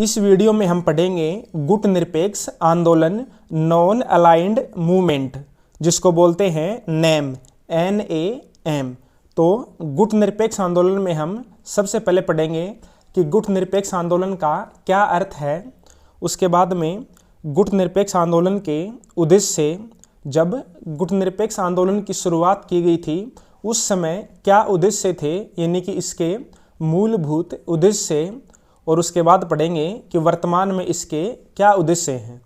इस वीडियो में हम पढ़ेंगे गुट निरपेक्ष आंदोलन, नॉन अलाइंड मूवमेंट, जिसको बोलते हैं NAM, NAM। तो गुट निरपेक्ष आंदोलन में हम सबसे पहले पढ़ेंगे कि गुट निरपेक्ष आंदोलन का क्या अर्थ है। उसके बाद में गुट निरपेक्ष आंदोलन के उद्देश्य से, जब गुट निरपेक्ष आंदोलन की शुरुआत की गई थी उस समय क्या उद्देश्य थे, यानी कि इसके मूलभूत उद्देश्य, और उसके बाद पढ़ेंगे कि वर्तमान में इसके क्या उद्देश्य हैं।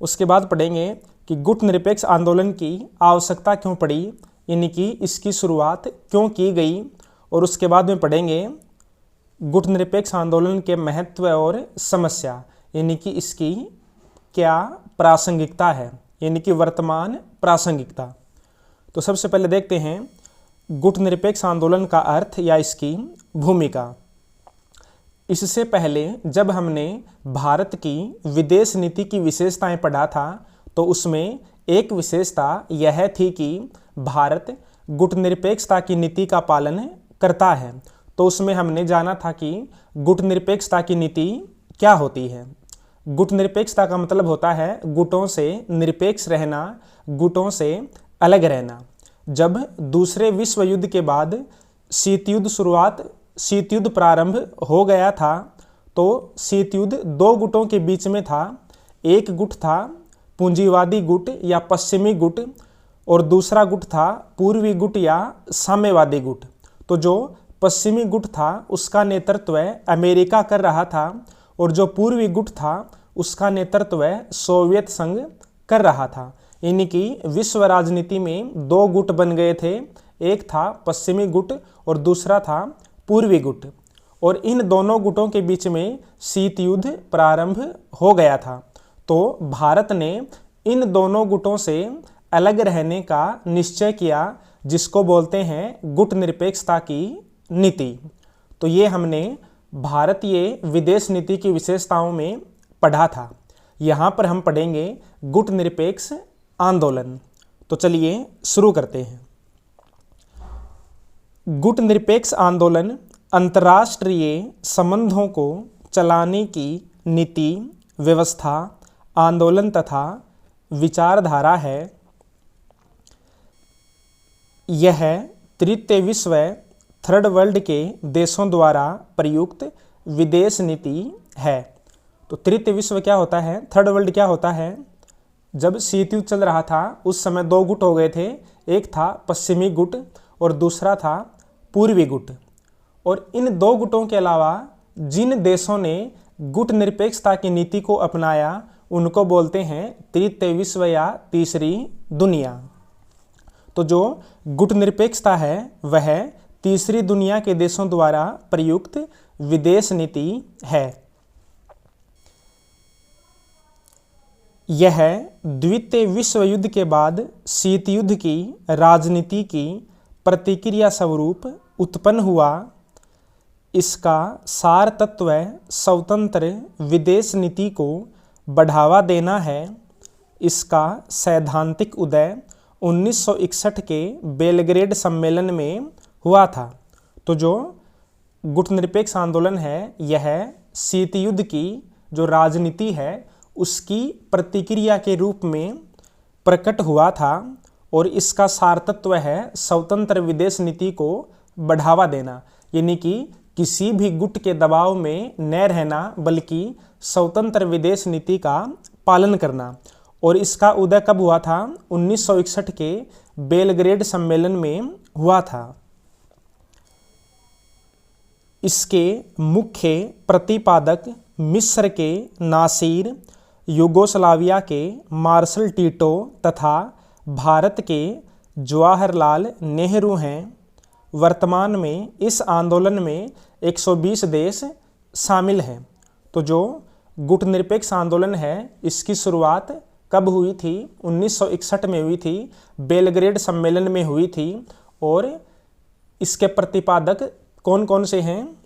उसके बाद पढ़ेंगे कि गुट निरपेक्ष आंदोलन की आवश्यकता क्यों पड़ी, यानी कि इसकी शुरुआत क्यों की गई। और उसके बाद में पढ़ेंगे गुट निरपेक्ष आंदोलन के महत्व और समस्या, यानी कि इसकी क्या प्रासंगिकता है, यानी कि वर्तमान प्रासंगिकता। तो सबसे पहले देखते हैं गुट निरपेक्ष आंदोलन का अर्थ या इसकी भूमिका। इससे पहले जब हमने भारत की विदेश नीति की विशेषताएं पढ़ा था तो उसमें एक विशेषता यह थी कि भारत गुट निरपेक्षता की नीति का पालन करता है। तो उसमें हमने जाना था कि गुट निरपेक्षता की नीति क्या होती है। गुट निरपेक्षता का मतलब होता है गुटों से निरपेक्ष रहना, गुटों से अलग रहना। जब दूसरे विश्व युद्ध के बाद शीत युद्ध प्रारंभ हो गया था तो शीत युद्ध दो गुटों के बीच में था। एक गुट था पूंजीवादी गुट या पश्चिमी गुट, और दूसरा गुट था पूर्वी गुट या साम्यवादी गुट। तो जो पश्चिमी गुट था उसका नेतृत्व अमेरिका कर रहा था, और जो पूर्वी गुट था उसका नेतृत्व सोवियत संघ कर रहा था। यानी कि विश्व राजनीति में दो गुट बन गए थे, एक था पश्चिमी गुट और दूसरा था पूर्वी गुट, और इन दोनों गुटों के बीच में शीत युद्ध प्रारंभ हो गया था। तो भारत ने इन दोनों गुटों से अलग रहने का निश्चय किया, जिसको बोलते हैं गुट निरपेक्षता की नीति। तो ये हमने भारतीय विदेश नीति की विशेषताओं में पढ़ा था। यहाँ पर हम पढ़ेंगे गुट निरपेक्ष आंदोलन। तो चलिए शुरू करते हैं। गुट निरपेक्ष आंदोलन अंतर्राष्ट्रीय संबंधों को चलाने की नीति, व्यवस्था, आंदोलन तथा विचारधारा है। यह तृतीय विश्व थर्ड वर्ल्ड के देशों द्वारा प्रयुक्त विदेश नीति है। तो तृतीय विश्व क्या होता है, थर्ड वर्ल्ड क्या होता है? जब शीत युद्ध चल रहा था उस समय दो गुट हो गए थे, एक था पश्चिमी गुट और दूसरा था पूर्वी गुट। और इन दो गुटों के अलावा जिन देशों ने गुट निरपेक्षता की नीति को अपनाया उनको बोलते हैं तृतीय विश्व या तीसरी दुनिया। तो जो गुट निरपेक्षता है वह तीसरी दुनिया के देशों द्वारा प्रयुक्त विदेश नीति है। यह द्वितीय विश्व युद्ध के बाद शीत युद्ध की राजनीति की प्रतिक्रिया स्वरूप उत्पन्न हुआ। इसका सार तत्व स्वतंत्र विदेश नीति को बढ़ावा देना है। इसका सैद्धांतिक उदय 1961 के बेलग्रेड सम्मेलन में हुआ था। तो जो गुट निरपेक्ष आंदोलन है यह शीत युद्ध की जो राजनीति है उसकी प्रतिक्रिया के रूप में प्रकट हुआ था, और इसका सार तत्व है स्वतंत्र विदेश नीति को बढ़ावा देना, यानी कि किसी भी गुट के दबाव में न रहना बल्कि स्वतंत्र विदेश नीति का पालन करना। और इसका उदय कब हुआ था? 1961 के बेलग्रेड सम्मेलन में हुआ था। इसके मुख्य प्रतिपादक मिस्र के नासिर, युगोस्लाविया के मार्शल टीटो तथा भारत के जवाहरलाल नेहरू हैं। वर्तमान में इस आंदोलन में 120 देश शामिल हैं। तो जो गुट निरपेक्ष आंदोलन है इसकी शुरुआत कब हुई थी? 1961 में हुई थी, बेलग्रेड सम्मेलन में हुई थी। और इसके प्रतिपादक कौन कौन से हैं?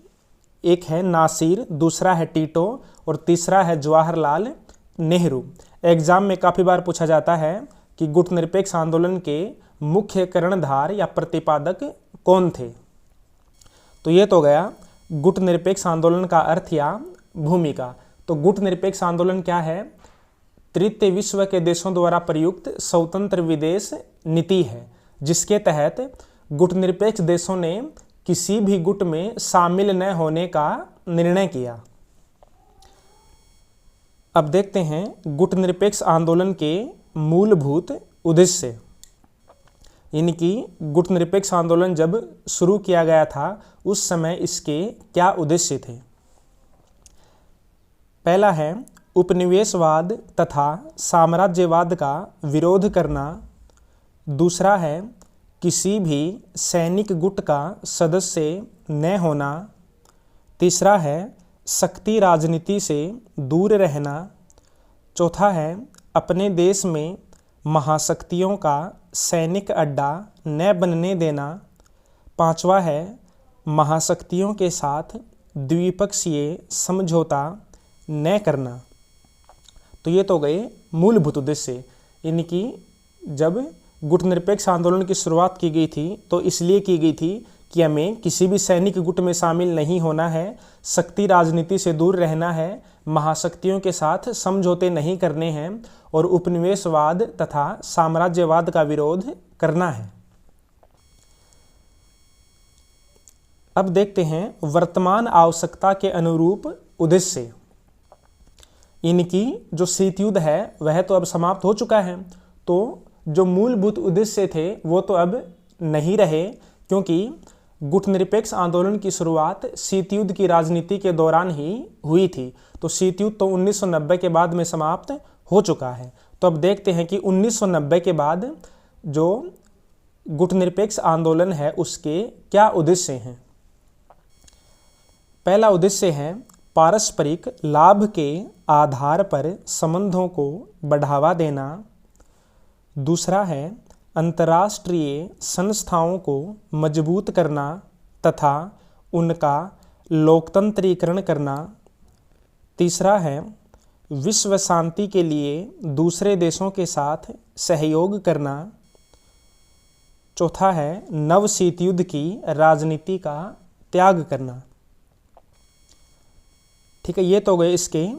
एक है नासिर, दूसरा है टीटो और तीसरा है जवाहरलाल नेहरू। एग्जाम में काफ़ी बार पूछा जाता है कि गुट निरपेक्ष आंदोलन के मुख्य कर्णधार या प्रतिपादक कौन थे। तो ये तो गया गुट निरपेक्ष आंदोलन का अर्थ या भूमिका। तो गुटनिरपेक्ष आंदोलन क्या है? तृतीय विश्व के देशों द्वारा प्रयुक्त स्वतंत्र विदेश नीति है, जिसके तहत गुटनिरपेक्ष देशों ने किसी भी गुट में शामिल न होने का निर्णय किया। अब देखते हैं गुटनिरपेक्ष आंदोलन के मूलभूत उद्देश्य। यानी कि गुटनिरपेक्ष आंदोलन जब शुरू किया गया था उस समय इसके क्या उद्देश्य थे। पहला है उपनिवेशवाद तथा साम्राज्यवाद का विरोध करना। दूसरा है किसी भी सैनिक गुट का सदस्य न होना। तीसरा है शक्ति राजनीति से दूर रहना। चौथा है अपने देश में महाशक्तियों का सैनिक अड्डा न बनने देना। पांचवा है महाशक्तियों के साथ द्विपक्षीय समझौता न करना। तो ये तो गए मूलभूत उद्देश्य। यानी कि जब गुटनिरपेक्ष आंदोलन की शुरुआत की गई थी तो इसलिए की गई थी कि हमें किसी भी सैनिक गुट में शामिल नहीं होना है, शक्ति राजनीति से दूर रहना है, महाशक्तियों के साथ समझौते नहीं करने हैं और उपनिवेशवाद तथा साम्राज्यवाद का विरोध करना है। अब देखते हैं वर्तमान आवश्यकता के अनुरूप उद्देश्य। यानी कि जो शीत युद्ध है वह तो अब समाप्त हो चुका है, तो जो मूलभूत उद्देश्य थे वो तो अब नहीं रहे, क्योंकि गुटनिरपेक्ष आंदोलन की शुरुआत शीत युद्ध की राजनीति के दौरान ही हुई थी। तो शीत युद्ध तो 1990 के बाद में समाप्त हो चुका है। तो अब देखते हैं कि 1990 के बाद जो गुटनिरपेक्ष आंदोलन है उसके क्या उद्देश्य हैं। पहला उद्देश्य है पारस्परिक लाभ के आधार पर संबंधों को बढ़ावा देना। दूसरा है अंतर्राष्ट्रीय संस्थाओं को मजबूत करना तथा उनका लोकतंत्रीकरण करना। तीसरा है विश्व शांति के लिए दूसरे देशों के साथ सहयोग करना। चौथा है नव शीत युद्ध की राजनीति का त्याग करना। ठीक है, ये तो गए इसके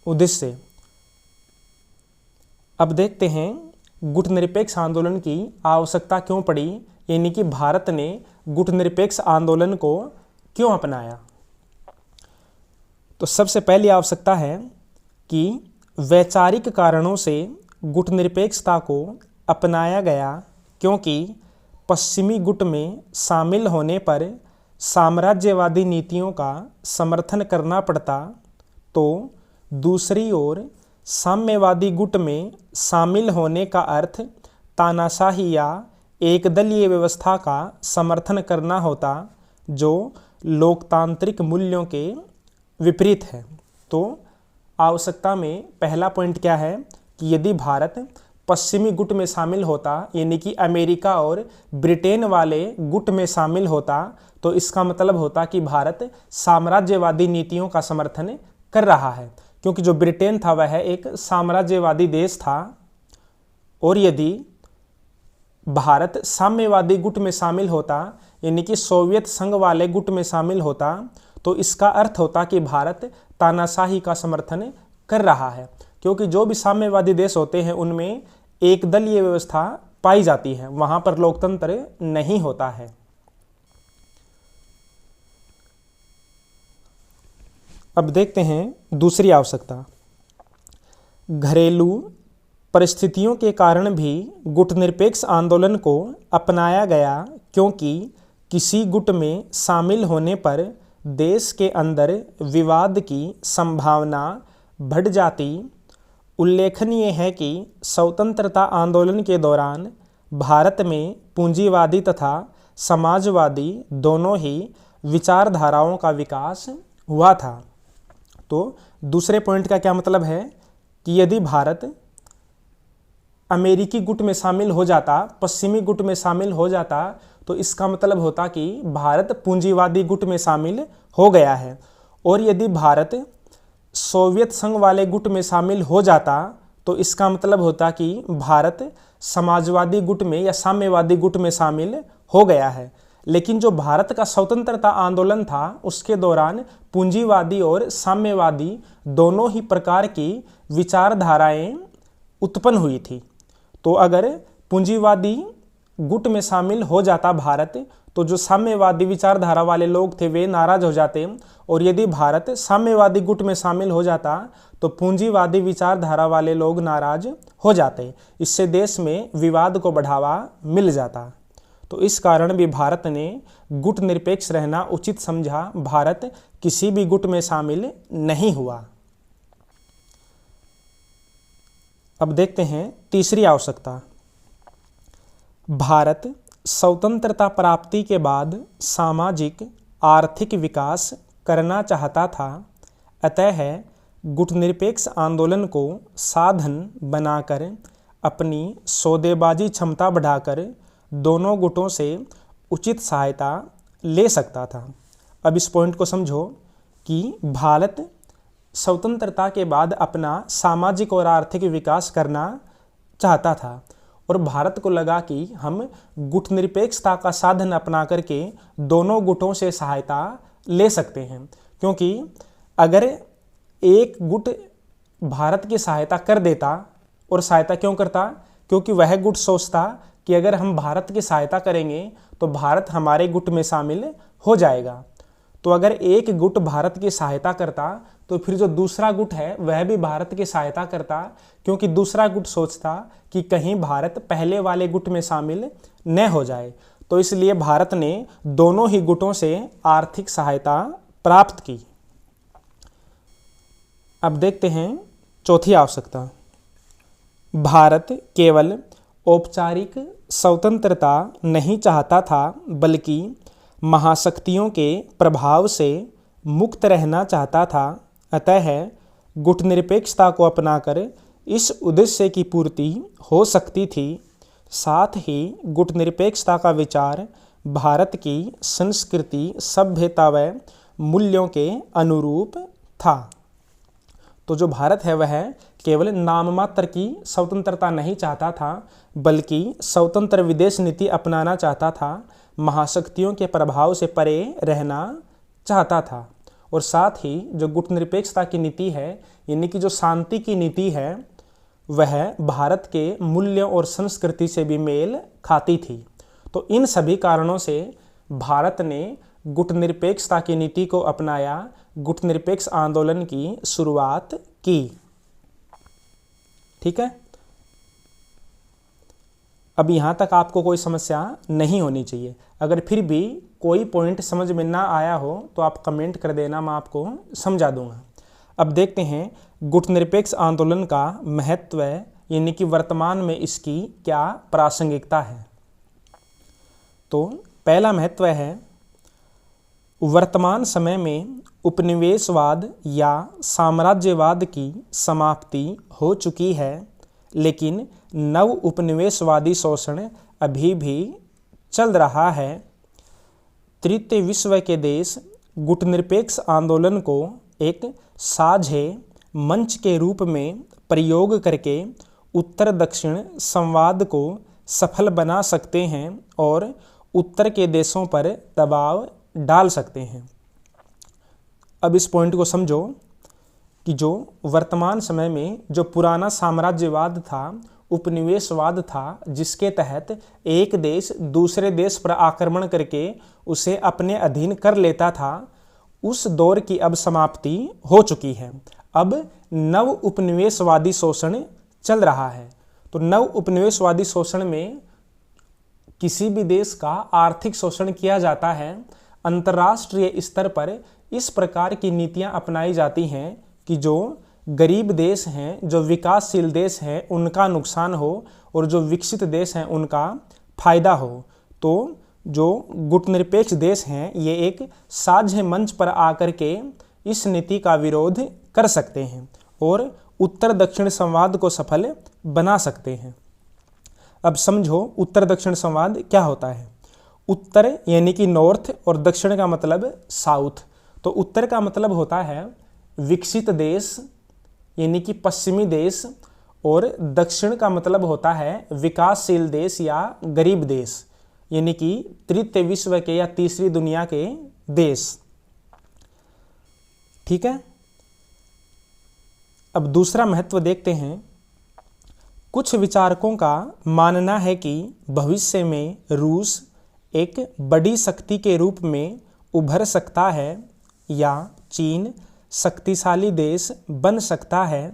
उद्देश्य। अब देखते हैं गुटनिरपेक्ष आंदोलन की आवश्यकता क्यों पड़ी, यानी कि भारत ने गुटनिरपेक्ष आंदोलन को क्यों अपनाया। तो सबसे पहली आवश्यकता है कि वैचारिक कारणों से गुटनिरपेक्षता को अपनाया गया, क्योंकि पश्चिमी गुट में शामिल होने पर साम्राज्यवादी नीतियों का समर्थन करना पड़ता, तो दूसरी ओर साम्यवादी गुट में शामिल होने का अर्थ तानाशाही या एकदलीय व्यवस्था का समर्थन करना होता, जो लोकतांत्रिक मूल्यों के विपरीत है। तो आवश्यकता में पहला पॉइंट क्या है कि यदि भारत पश्चिमी गुट में शामिल होता, यानी कि अमेरिका और ब्रिटेन वाले गुट में शामिल होता, तो इसका मतलब होता कि भारत साम्राज्यवादी नीतियों का समर्थन कर रहा है, क्योंकि जो ब्रिटेन था वह एक साम्राज्यवादी देश था। और यदि भारत साम्यवादी गुट में शामिल होता, यानी कि सोवियत संघ वाले गुट में शामिल होता, तो इसका अर्थ होता कि भारत तानाशाही का समर्थन कर रहा है, क्योंकि जो भी साम्यवादी देश होते हैं उनमें एकदलीय व्यवस्था पाई जाती है, वहां पर लोकतंत्र नहीं होता है। अब देखते हैं दूसरी आवश्यकता। घरेलू परिस्थितियों के कारण भी गुटनिरपेक्ष आंदोलन को अपनाया गया, क्योंकि किसी गुट में शामिल होने पर देश के अंदर विवाद की संभावना बढ़ जाती। उल्लेखनीय है कि स्वतंत्रता आंदोलन के दौरान भारत में पूंजीवादी तथा समाजवादी दोनों ही विचारधाराओं का विकास हुआ था। तो दूसरे पॉइंट का क्या मतलब है कि यदि भारत अमेरिकी गुट में शामिल हो जाता, पश्चिमी गुट में शामिल हो जाता, तो इसका मतलब होता कि भारत पूंजीवादी गुट में शामिल हो गया है। और यदि भारत सोवियत संघ वाले गुट में शामिल हो जाता, तो इसका मतलब होता कि भारत समाजवादी गुट में या साम्यवादी गुट में शामिल हो गया है। लेकिन जो भारत का स्वतंत्रता आंदोलन था उसके दौरान पूंजीवादी और साम्यवादी दोनों ही प्रकार की विचारधाराएं उत्पन्न हुई थी। तो अगर पूंजीवादी गुट में शामिल हो जाता भारत, तो जो साम्यवादी विचारधारा वाले लोग थे वे नाराज हो जाते, और यदि भारत साम्यवादी गुट में शामिल हो जाता तो पूंजीवादी विचारधारा वाले लोग नाराज हो जाते। इससे देश में विवाद को बढ़ावा मिल जाता। तो इस कारण भी भारत ने गुट निरपेक्ष रहना उचित समझा। भारत किसी भी गुट में शामिल नहीं हुआ। अब देखते हैं तीसरी आवश्यकता। भारत स्वतंत्रता प्राप्ति के बाद सामाजिक आर्थिक विकास करना चाहता था, अतः गुटनिरपेक्ष आंदोलन को साधन बनाकर अपनी सौदेबाजी क्षमता बढ़ाकर दोनों गुटों से उचित सहायता ले सकता था। अब इस पॉइंट को समझो कि भारत स्वतंत्रता के बाद अपना सामाजिक और आर्थिक विकास करना चाहता था, और भारत को लगा कि हम गुटनिरपेक्षता का साधन अपना करके दोनों गुटों से सहायता ले सकते हैं। क्योंकि अगर एक गुट भारत की सहायता कर देता, और सहायता क्यों करता, क्योंकि वह गुट सोचता कि अगर हम भारत की सहायता करेंगे तो भारत हमारे गुट में शामिल हो जाएगा। तो अगर एक गुट भारत की सहायता करता तो फिर जो दूसरा गुट है वह भी भारत की सहायता करता, क्योंकि दूसरा गुट सोचता कि कहीं भारत पहले वाले गुट में शामिल न हो जाए। तो इसलिए भारत ने दोनों ही गुटों से आर्थिक सहायता प्राप्त की। अब देखते हैं चौथी आवश्यकता। भारत केवल औपचारिक स्वतंत्रता नहीं चाहता था, बल्कि महाशक्तियों के प्रभाव से मुक्त रहना चाहता था। अतः गुटनिरपेक्षता को अपनाकर इस उद्देश्य की पूर्ति हो सकती थी। साथ ही गुटनिरपेक्षता का विचार भारत की संस्कृति, सभ्यता व मूल्यों के अनुरूप था। तो जो भारत है वह केवल नाम मात्र की स्वतंत्रता नहीं चाहता था, बल्कि स्वतंत्र विदेश नीति अपनाना चाहता था, महाशक्तियों के प्रभाव से परे रहना चाहता था। और साथ ही जो गुटनिरपेक्षता की नीति है, यानी कि जो शांति की नीति है, वह भारत के मूल्यों और संस्कृति से भी मेल खाती थी। तो इन सभी कारणों से भारत ने गुटनिरपेक्षता की नीति को अपनाया, गुटनिरपेक्ष आंदोलन की शुरुआत की। ठीक है, अब यहाँ तक आपको कोई समस्या नहीं होनी चाहिए। अगर फिर भी कोई पॉइंट समझ में ना आया हो तो आप कमेंट कर देना, मैं आपको समझा दूंगा। अब देखते हैं गुटनिरपेक्ष आंदोलन का महत्व, यानी कि वर्तमान में इसकी क्या प्रासंगिकता है। तो पहला महत्व है, वर्तमान समय में उपनिवेशवाद या साम्राज्यवाद की समाप्ति हो चुकी है, लेकिन नव उपनिवेशवादी शोषण अभी भी चल रहा है। तृतीय विश्व के देश गुटनिरपेक्ष आंदोलन को एक साझे मंच के रूप में प्रयोग करके उत्तर दक्षिण संवाद को सफल बना सकते हैं और उत्तर के देशों पर दबाव डाल सकते हैं। अब इस पॉइंट को समझो कि जो वर्तमान समय में जो पुराना साम्राज्यवाद था, उपनिवेशवाद था, जिसके तहत एक देश दूसरे देश पर आक्रमण करके उसे अपने अधीन कर लेता था, उस दौर की अब समाप्ति हो चुकी है। अब नव उपनिवेशवादी शोषण चल रहा है। तो नव उपनिवेशवादी शोषण में किसी भी देश का आर्थिक शोषण किया जाता है। अंतर्राष्ट्रीय स्तर पर इस प्रकार की नीतियां अपनाई जाती हैं कि जो गरीब देश हैं, जो विकासशील देश हैं, उनका नुकसान हो और जो विकसित देश हैं उनका फायदा हो। तो जो गुटनिरपेक्ष देश हैं ये एक साझे मंच पर आकर के इस नीति का विरोध कर सकते हैं और उत्तर दक्षिण संवाद को सफल बना सकते हैं। अब समझो उत्तर दक्षिण संवाद क्या होता है। उत्तर यानी कि नॉर्थ और दक्षिण का मतलब साउथ। तो उत्तर का मतलब होता है विकसित देश यानी कि पश्चिमी देश, और दक्षिण का मतलब होता है विकासशील देश या गरीब देश। यानी कि तृतीय विश्व के या तीसरी दुनिया के देश। ठीक है, अब दूसरा महत्व देखते हैं। कुछ विचारकों का मानना है कि भविष्य में रूस एक बड़ी शक्ति के रूप में उभर सकता है या चीन शक्तिशाली देश बन सकता है।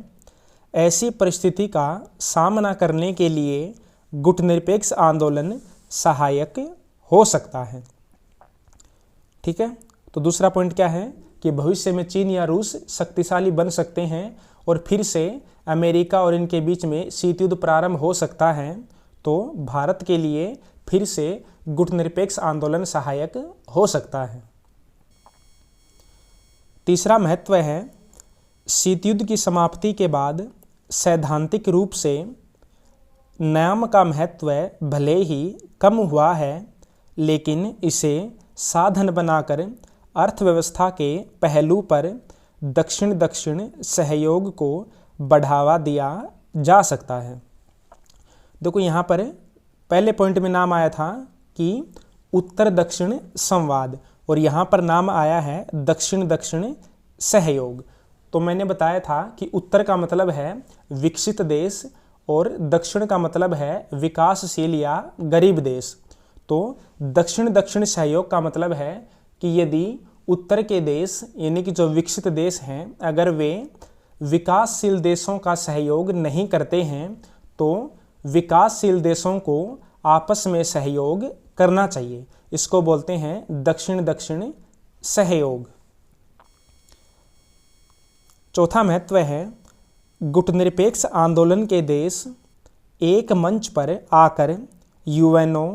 ऐसी परिस्थिति का सामना करने के लिए गुटनिरपेक्ष आंदोलन सहायक हो सकता है। ठीक है, तो दूसरा पॉइंट क्या है कि भविष्य में चीन या रूस शक्तिशाली बन सकते हैं और फिर से अमेरिका और इनके बीच में शीत युद्ध प्रारंभ हो सकता है। तो भारत के लिए फिर से गुटनिरपेक्ष आंदोलन सहायक हो सकता है। तीसरा महत्व है, शीत युद्ध की समाप्ति के बाद सैद्धांतिक रूप से नाम का महत्व भले ही कम हुआ है, लेकिन इसे साधन बनाकर अर्थव्यवस्था के पहलू पर दक्षिण दक्षिण सहयोग को बढ़ावा दिया जा सकता है। देखो यहाँ पर पहले पॉइंट में नाम आया था कि उत्तर दक्षिण संवाद, और यहाँ पर नाम आया है दक्षिण दक्षिण सहयोग। तो मैंने बताया था कि उत्तर का मतलब है विकसित देश और दक्षिण का मतलब है विकासशील या गरीब देश। तो दक्षिण दक्षिण सहयोग का मतलब है कि यदि उत्तर के देश यानी कि जो विकसित देश हैं, अगर वे विकासशील देशों का सहयोग नहीं करते हैं तो विकासशील देशों को आपस में सहयोग करना चाहिए। इसको बोलते हैं दक्षिण दक्षिण सहयोग। चौथा महत्व है, गुटनिरपेक्ष आंदोलन के देश एक मंच पर आकर यूएनओ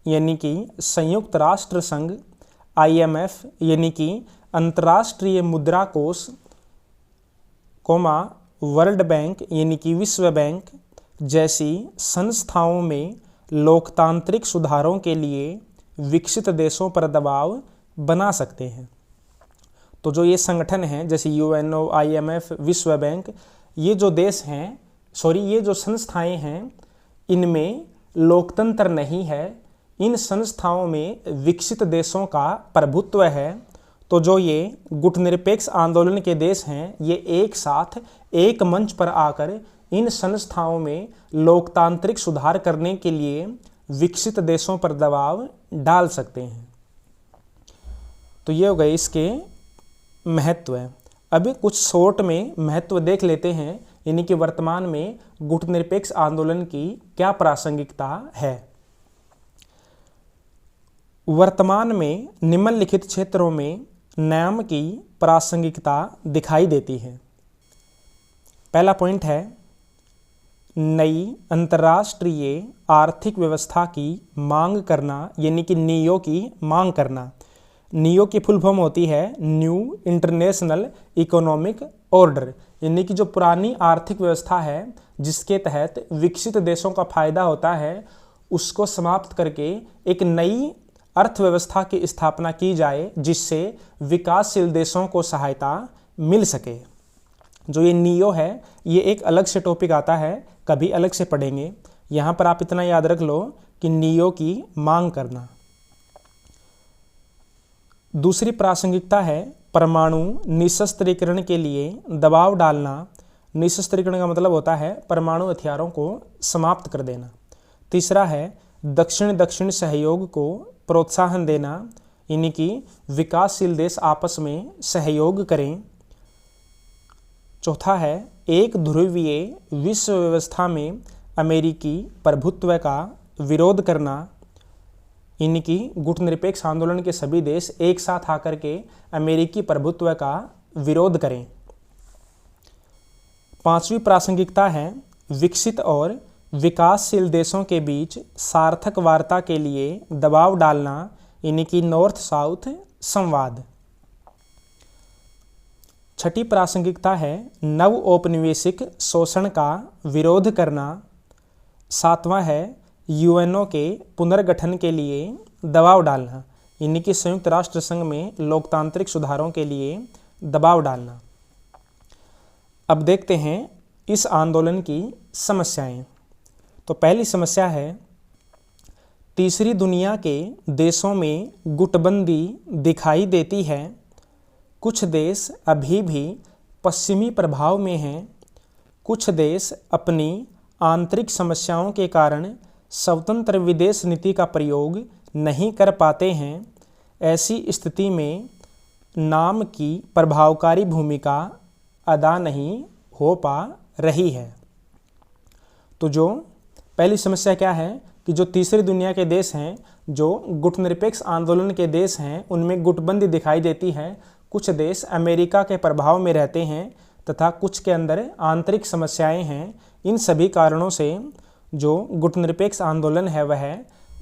यानी कि संयुक्त राष्ट्र संघ, IMF यानी कि अंतर्राष्ट्रीय मुद्रा कोष, वर्ल्ड बैंक यानी कि विश्व बैंक जैसी संस्थाओं में लोकतांत्रिक सुधारों के लिए विकसित देशों पर दबाव बना सकते हैं। तो जो ये संगठन हैं जैसे यूएनओ, IMF, विश्व बैंक, ये जो देश हैं, ये जो संस्थाएं हैं, इनमें लोकतंत्र नहीं है। इन संस्थाओं में विकसित देशों का प्रभुत्व है। तो जो ये गुटनिरपेक्ष आंदोलन के देश हैं, ये एक साथ एक मंच पर आकर इन संस्थाओं में लोकतांत्रिक सुधार करने के लिए विकसित देशों पर दबाव डाल सकते हैं। तो ये हो गए इसके महत्व। अभी कुछ शॉर्ट में महत्व देख लेते हैं, यानी कि वर्तमान में गुटनिरपेक्ष आंदोलन की क्या प्रासंगिकता है। वर्तमान में निम्नलिखित क्षेत्रों में नाम की प्रासंगिकता दिखाई देती है। पहला पॉइंट है, नई अंतर्राष्ट्रीय आर्थिक व्यवस्था की मांग करना, यानी कि नीओ की मांग करना। नीओ की फुल फॉर्म होती है न्यू इंटरनेशनल इकोनॉमिक ऑर्डर, यानी कि जो पुरानी आर्थिक व्यवस्था है जिसके तहत विकसित देशों का फायदा होता है, उसको समाप्त करके एक नई अर्थव्यवस्था की स्थापना की जाए जिससे विकासशील देशों को सहायता मिल सके। जो ये नीओ है, ये एक अलग से टॉपिक आता है, कभी अलग से पढ़ेंगे। यहाँ पर आप इतना याद रख लो कि नीओ की मांग करना। दूसरी प्रासंगिकता है परमाणु निशस्त्रीकरण के लिए दबाव डालना। निशस्त्रीकरण का मतलब होता है परमाणु हथियारों को समाप्त कर देना। तीसरा है दक्षिण दक्षिण सहयोग को प्रोत्साहन देना, यानी कि विकासशील देश आपस में सहयोग करें। चौथा है एक ध्रुवीय विश्व व्यवस्था में अमेरिकी प्रभुत्व का विरोध करना, यानी कि गुटनिरपेक्ष आंदोलन के सभी देश एक साथ आकर के अमेरिकी प्रभुत्व का विरोध करें। पांचवी प्रासंगिकता है विकसित और विकासशील देशों के बीच सार्थक वार्ता के लिए दबाव डालना, यानी कि नॉर्थ साउथ संवाद। छठी प्रासंगिकता है नव औपनिवेशिक शोषण का विरोध करना। सातवां है यूएनओ के पुनर्गठन के लिए दबाव डालना, यानी कि संयुक्त राष्ट्र संघ में लोकतांत्रिक सुधारों के लिए दबाव डालना। अब देखते हैं इस आंदोलन की समस्याएं। तो पहली समस्या है तीसरी दुनिया के देशों में गुटबंदी दिखाई देती है। कुछ देश अभी भी पश्चिमी प्रभाव में हैं। कुछ देश अपनी आंतरिक समस्याओं के कारण स्वतंत्र विदेश नीति का प्रयोग नहीं कर पाते हैं। ऐसी स्थिति में नाम की प्रभावकारी भूमिका अदा नहीं हो पा रही है। तो जो पहली समस्या क्या है कि जो तीसरी दुनिया के देश हैं, जो गुटनिरपेक्ष आंदोलन के देश हैं, उनमें गुटबंदी दिखाई देती है। कुछ देश अमेरिका के प्रभाव में रहते हैं तथा कुछ के अंदर आंतरिक समस्याएं हैं। इन सभी कारणों से जो गुटनिरपेक्ष आंदोलन है वह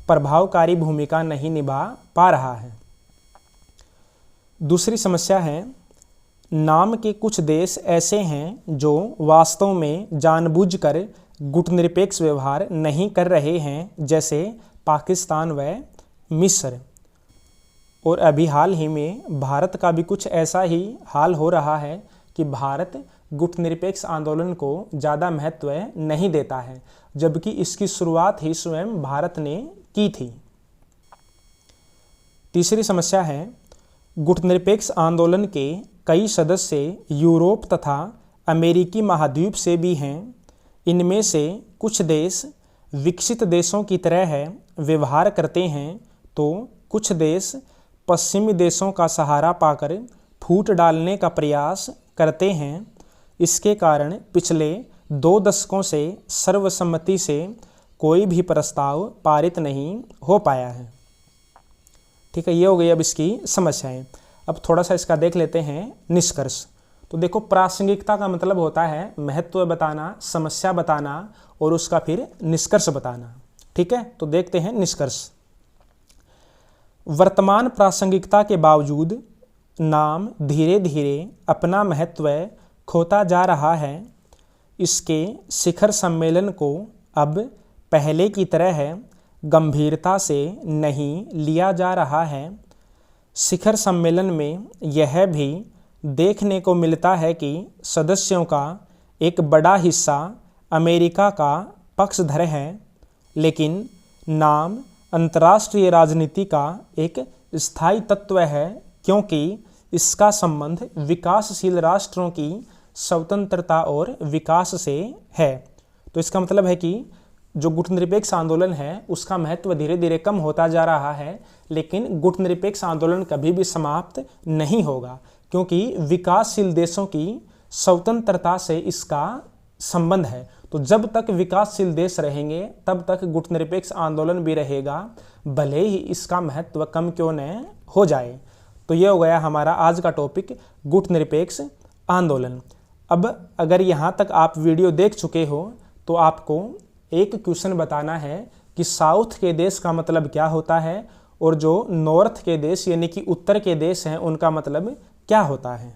प्रभावकारी भूमिका नहीं निभा पा रहा है। दूसरी समस्या है, नाम के कुछ देश ऐसे हैं जो वास्तव में जानबूझकर गुटनिरपेक्ष व्यवहार नहीं कर रहे हैं, जैसे पाकिस्तान व मिस्र। और अभी हाल ही में भारत का भी कुछ ऐसा ही हाल हो रहा है कि भारत गुटनिरपेक्ष आंदोलन को ज़्यादा महत्व नहीं देता है, जबकि इसकी शुरुआत ही स्वयं भारत ने की थी। तीसरी समस्या है, गुटनिरपेक्ष आंदोलन के कई सदस्य यूरोप तथा अमेरिकी महाद्वीप से भी हैं। इनमें से कुछ देश विकसित देशों की तरह व्यवहार करते हैं, तो कुछ देश पश्चिमी देशों का सहारा पाकर फूट डालने का प्रयास करते हैं। इसके कारण पिछले 2 दशकों से सर्वसम्मति से कोई भी प्रस्ताव पारित नहीं हो पाया है। ठीक है, ये हो गई अब इसकी समस्याएं। अब थोड़ा सा इसका देख लेते हैं निष्कर्ष। तो देखो, प्रासंगिकता का मतलब होता है महत्व बताना, समस्या बताना और उसका फिर निष्कर्ष बताना। ठीक है, तो देखते हैं निष्कर्ष। वर्तमान प्रासंगिकता के बावजूद नाम धीरे धीरे अपना महत्व खोता जा रहा है। इसके शिखर सम्मेलन को अब पहले की तरह गंभीरता से नहीं लिया जा रहा है। शिखर सम्मेलन में यह भी देखने को मिलता है कि सदस्यों का एक बड़ा हिस्सा अमेरिका का पक्षधर है, लेकिन नाम अंतर्राष्ट्रीय राजनीति का एक स्थायी तत्व है, क्योंकि इसका संबंध विकासशील राष्ट्रों की स्वतंत्रता और विकास से है। तो इसका मतलब है कि जो गुटनिरपेक्ष आंदोलन है उसका महत्व धीरे धीरे कम होता जा रहा है, लेकिन गुटनिरपेक्ष आंदोलन कभी भी समाप्त नहीं होगा, क्योंकि विकासशील देशों की स्वतंत्रता से इसका संबंध है। तो जब तक विकासशील देश रहेंगे तब तक गुटनिरपेक्ष आंदोलन भी रहेगा, भले ही इसका महत्व कम क्यों न हो जाए। तो ये हो गया हमारा आज का टॉपिक, गुटनिरपेक्ष आंदोलन। अब अगर यहाँ तक आप वीडियो देख चुके हो तो आपको एक क्वेश्चन बताना है कि साउथ के देश का मतलब क्या होता है और जो नॉर्थ के देश यानी कि उत्तर के देश हैं उनका मतलब क्या होता है।